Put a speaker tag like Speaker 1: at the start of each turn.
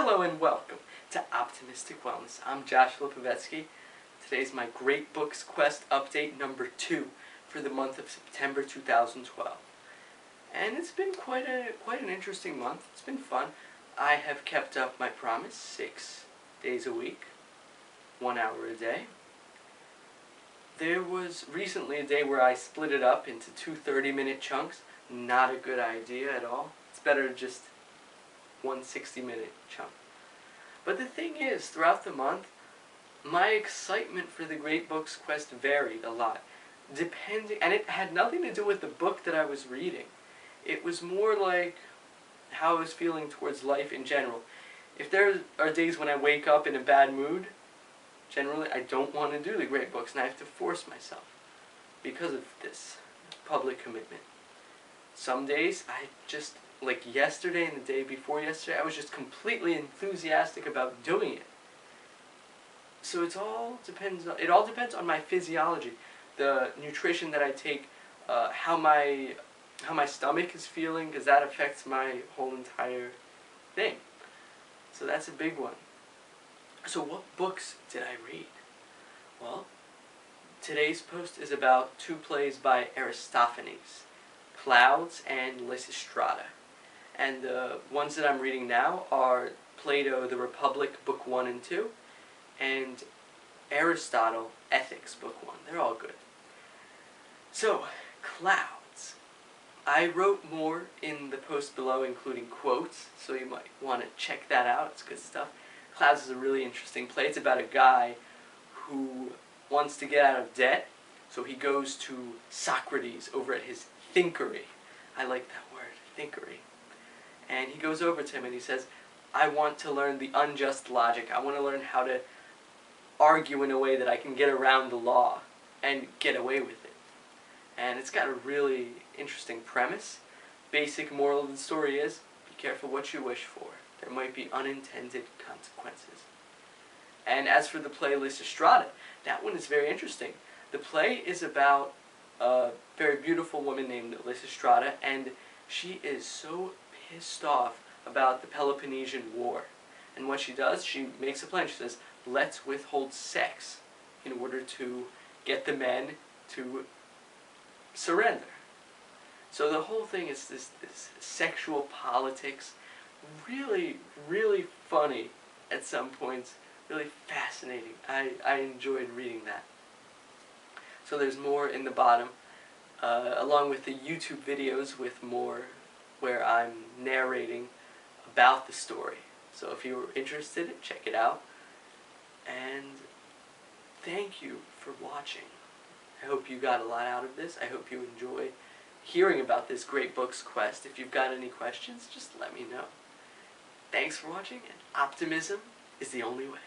Speaker 1: Hello and welcome to Optimistic Wellness. I'm Josh Lipovetsky. Today's my Great Books Quest update number 2 for the month of September 2012. And it's been quite an interesting month. It's been fun. I have kept up my promise, 6 days a week, 1 hour a day. There was recently a day where I split it up into 2 30-minute chunks. Not a good idea at all. It's better to just 1 60-minute chunk. But the thing is, throughout the month, my excitement for the Great Books Quest varied a lot, and it had nothing to do with the book that I was reading. It was more like how I was feeling towards life in general. If there are days when I wake up in a bad mood, generally I don't want to do the Great Books, and I have to force myself because of this public commitment. Some days I just, like yesterday and the day before yesterday, I was just completely enthusiastic about doing it. So it all depends on my physiology, the nutrition that I take, how my stomach is feeling, because that affects my whole entire thing. So that's a big one. So what books did I read? Well, today's post is about 2 plays by Aristophanes, Clouds and Lysistrata. And the ones that I'm reading now are Plato, The Republic, Book 1 and 2, and Aristotle, Ethics, Book 1. They're all good. So, Clouds. I wrote more in the post below, including quotes, so you might want to check that out. It's good stuff. Clouds is a really interesting play. It's about a guy who wants to get out of debt, so he goes to Socrates over at his thinkery. I like that word, thinkery. And he goes over to him and he says, I want to learn the unjust logic. I want to learn how to argue in a way that I can get around the law and get away with it. And it's got a really interesting premise. Basic moral of the story is, be careful what you wish for. There might be unintended consequences. And as for the play Lysistrata, that one is very interesting. The play is about a very beautiful woman named Lysistrata, and she is so pissed off about the Peloponnesian War. And what she does, she makes a plan. She says, let's withhold sex in order to get the men to surrender. So the whole thing is this sexual politics, really, really funny at some points, really fascinating. I enjoyed reading that. So there's more in the bottom, along with the YouTube videos with more where I'm narrating about the story. So if you're interested, check it out. And thank you for watching. I hope you got a lot out of this. I hope you enjoy hearing about this Great Books Quest. If you've got any questions, just let me know. Thanks for watching, and optimism is the only way.